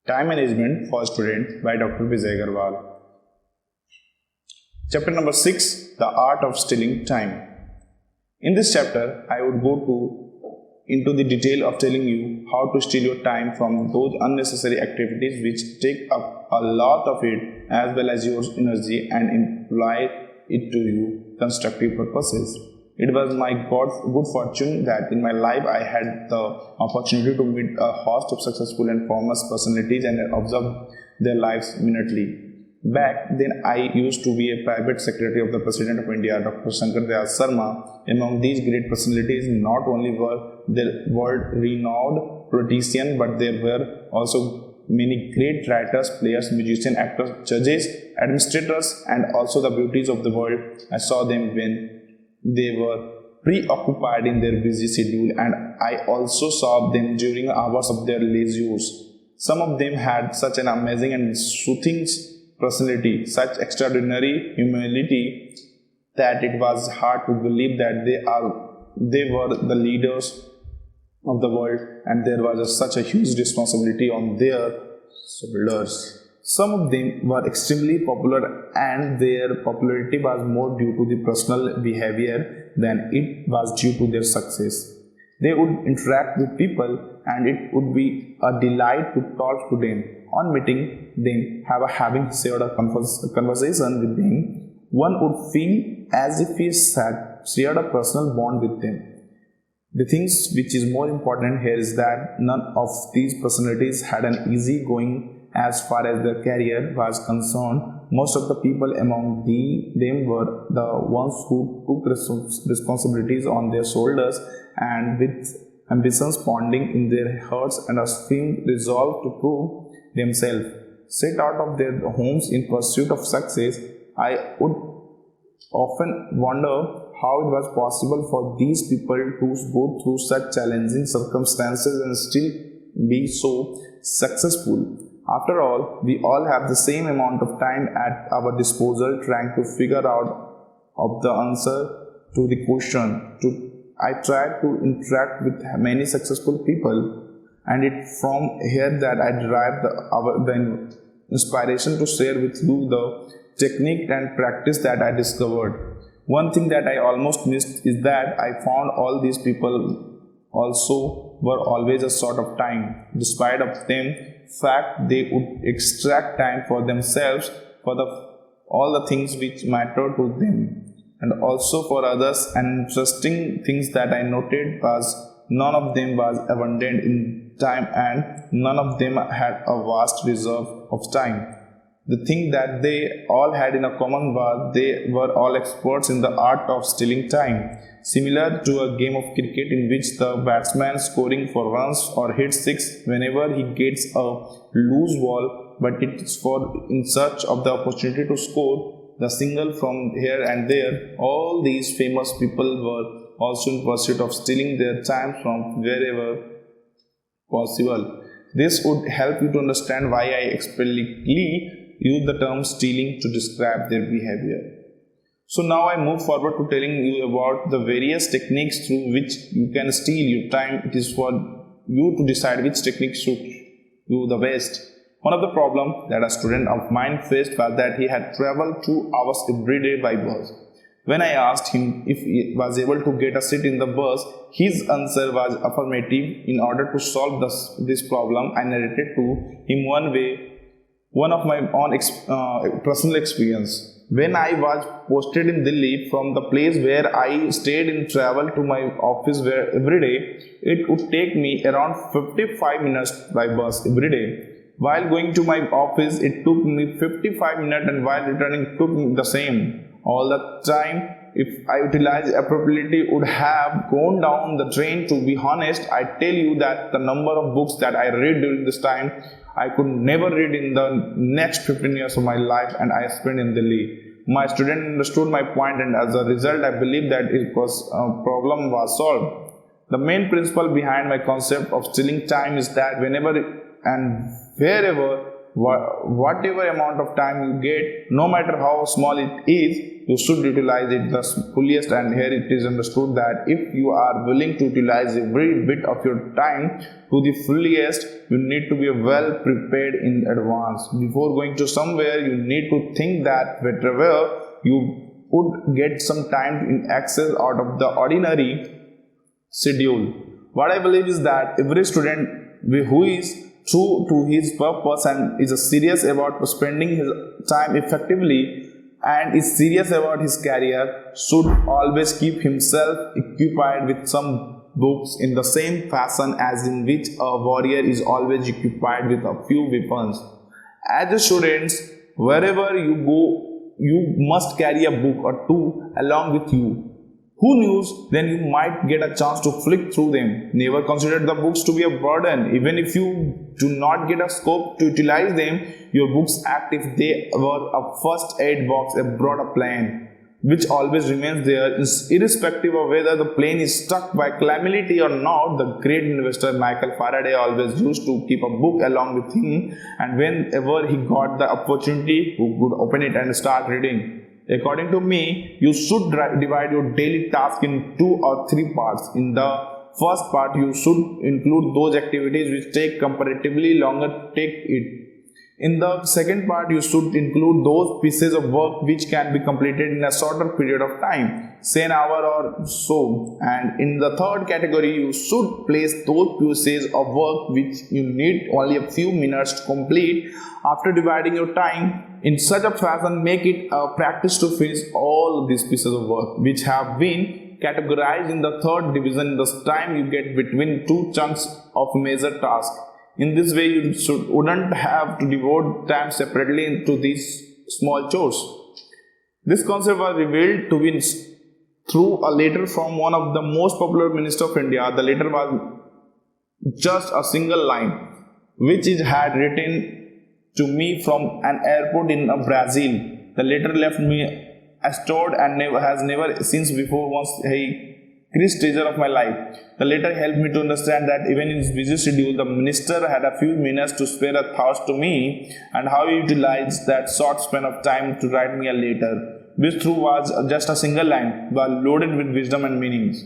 Time Management for Students by Dr. Vijay Agarwal. Chapter number 6, The Art of Stealing Time. In this chapter, I would go into the detail of telling you how to steal your time from those unnecessary activities which take up a lot of it as well as your energy and apply it to you constructive purposes. It was my good fortune that in my life I had the opportunity to meet a host of successful and famous personalities and observe their lives minutely. Back then, I used to be a private secretary of the President of India, Dr. Shankar Dayal Sharma. Among these great personalities, not only were there world-renowned politicians, but there were also many great writers, players, musicians, actors, judges, administrators, and also the beauties of the world. I saw them when they were preoccupied in their busy schedule, and I also saw them during hours of their leisure. Some of them had such an amazing and soothing personality, such extraordinary humility, that it was hard to believe that they were the leaders of the world, and there was such a huge responsibility on their shoulders. Some of them were extremely popular, and their popularity was more due to the personal behavior than it was due to their success. They would interact with people, and it would be a delight to talk to them. On meeting them, having shared a conversation with them, one would feel as if he had shared a personal bond with them. The things which is more important here is that none of these personalities had an easy going as far as their career was concerned. Most of the people among them were the ones who took responsibilities on their shoulders, and with ambitions ponding in their hearts and a firm resolve to prove themselves, set out of their homes in pursuit of success. I would often wonder how it was possible for these people to go through such challenging circumstances and still be so successful. After all, we all have the same amount of time at our disposal trying to figure out of the answer to the question. I tried to interact with many successful people, and it's from here that I derived the inspiration to share with you the technique and practice that I discovered. One thing that I almost missed is that I found all these people also were always a sort of time. Despite of them fact, they would extract time for themselves, for all the things which matter to them, and also for others. And interesting things that I noted was none of them was abundant in time, and none of them had a vast reserve of time. The thing that they all had in a common was they were all experts in the art of stealing time. Similar to a game of cricket in which the batsman scoring for runs or hits six whenever he gets a loose ball, but it is for in search of the opportunity to score the single from here and there. All these famous people were also in pursuit of stealing their time from wherever possible. This would help you to understand why I explicitly use the term stealing to describe their behavior. So now I move forward to telling you about the various techniques through which you can steal your time. It is for you to decide which technique suits you the best. One of the problems that a student of mine faced was that he had traveled 2 hours every day by bus. When I asked him if he was able to get a seat in the bus, his answer was affirmative. In order to solve this problem, I narrated to him one of my own personal experience. When I was posted in Delhi, from the place where I stayed in travel to my office every day, it would take me around 55 minutes by bus every day. While going to my office, it took me 55 minutes, and while returning, it took me the same. All the time, if I utilized appropriately, would have gone down the drain. To be honest, I tell you that the number of books that I read during this time, I could never read in the next 15 years of my life, and I spent in Delhi. My student understood my point, and as a result, I believe that problem was solved. The main principle behind my concept of stealing time is that whenever and wherever whatever amount of time you get, no matter how small it is, you should utilize it the fullest. And here it is understood that if you are willing to utilize every bit of your time to the fullest, you need to be well prepared in advance. Before going to somewhere, you need to think that wherever you would get some time in access out of the ordinary schedule. What I believe is that every student who is true to his purpose and is serious about spending his time effectively and is serious about his career should always keep himself occupied with some books in the same fashion as in which a warrior is always occupied with a few weapons. As a student, wherever you go, you must carry a book or two along with you. Who knows, then you might get a chance to flick through them. Never consider the books to be a burden. Even if you do not get a scope to utilize them, your books act if they were a first aid box aboard a plane, which always remains there irrespective of whether the plane is struck by calamity or not. The great investor Michael Faraday always used to keep a book along with him, and whenever he got the opportunity, he would open it and start reading. According to me, you should divide your daily task in 2 or 3 parts. In the first part, you should include those activities which take comparatively longer take it. In the second part, you should include those pieces of work which can be completed in a shorter period of time, say an hour or so. And in the third category, you should place those pieces of work which you need only a few minutes to complete. After dividing your time in such a fashion, make it a practice to finish all these pieces of work which have been categorized in the third division, the time you get between 2 chunks of major tasks. In this way, you wouldn't have to devote time separately into these small chores. This concept was revealed to be through a letter from one of the most popular ministers of India. The letter was just a single line, which is had written to me from an airport in Brazil. The letter left me astounded and has never since before once he greatest treasure of my life. The letter helped me to understand that even in his busy schedule, the minister had a few minutes to spare a thought to me, and how he utilized that short span of time to write me a letter, which through was just a single line, but loaded with wisdom and meanings.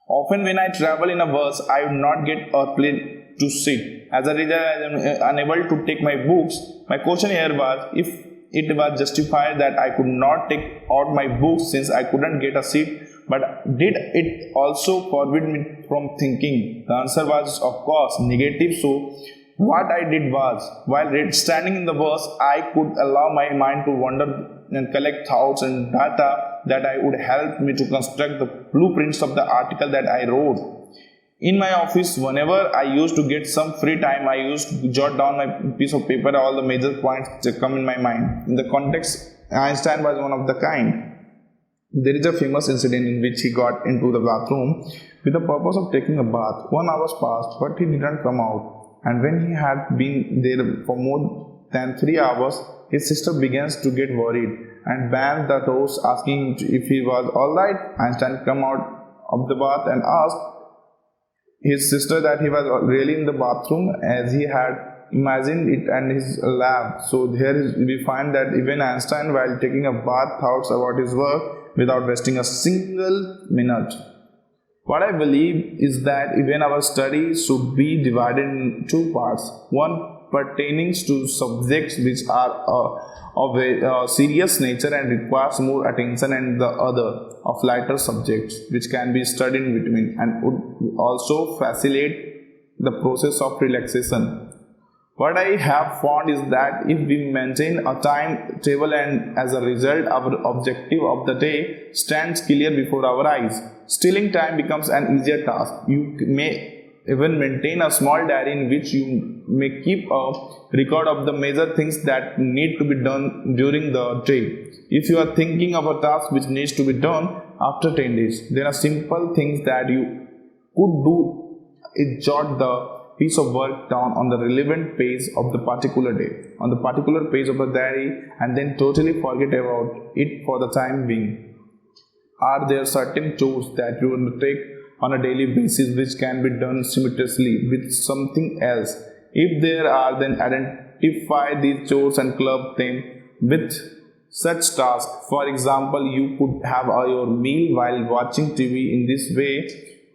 Often when I travel in a bus, I would not get a place to sit. As a result, I am unable to take my books. My question here was if it was justified that I could not take out my books since I couldn't get a seat, but did it also forbid me from thinking? The answer was, of course, negative. So what I did was, while standing in the bus, I could allow my mind to wander and collect thoughts and data that I would help me to construct the blueprints of the article that I wrote. In my office, whenever I used to get some free time, I used to jot down my piece of paper all the major points that come in my mind. In the context, Einstein was one of the kind. There is a famous incident in which he got into the bathroom with the purpose of taking a bath. 1 hour passed, but he didn't come out. And when he had been there for more than 3 hours, his sister begins to get worried and banged the doors, asking if he was alright. Einstein came out of the bath and asked his sister that he was really in the bathroom as he had imagined it and his lab. So here we find that even Einstein, while taking a bath, thoughts about his work without wasting a single minute. What I believe is that even our study should be divided in 2 parts. One pertaining to subjects which are of a serious nature and requires more attention, and the other of lighter subjects which can be studied in between and would also facilitate the process of relaxation. What I have found is that if we maintain a timetable and as a result our objective of the day stands clear before our eyes, stealing time becomes an easier task. You may even maintain a small diary in which you may keep a record of the major things that need to be done during the day. If you are thinking of a task which needs to be done after 10 days, there are simple things that you could do is jot the piece of work down on the relevant page of the particular day, on the particular page of the diary, and then totally forget about it for the time being. Are there certain chores that you undertake on a daily basis which can be done simultaneously with something else? If there are, then identify these chores and club them with such tasks. For example, you could have your meal while watching TV. In this way,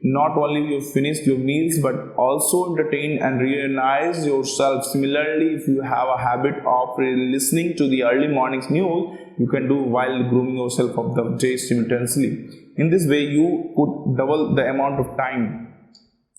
not only you finish your meals but also entertain and reorganize yourself. Similarly, if you have a habit of listening to the early morning's news, you can do while grooming yourself of the day simultaneously. In this way, you could double the amount of time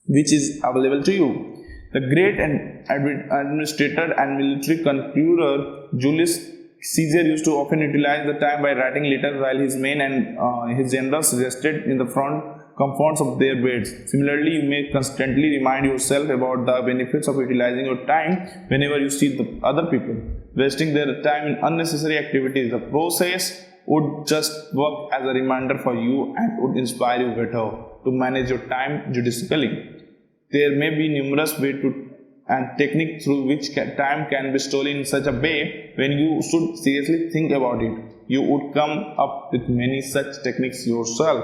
which is available to you. The great administrator and military concluder Julius Caesar used to often utilize the time by writing letters while his men and his generals rested in the front comforts of their beds. Similarly, you may constantly remind yourself about the benefits of utilizing your time whenever you see the other people wasting their time in unnecessary activities. The process would just work as a reminder for you and would inspire you better to manage your time judiciously. There may be numerous ways and techniques through which time can be stolen in such a way. When you should seriously think about it, you would come up with many such techniques yourself.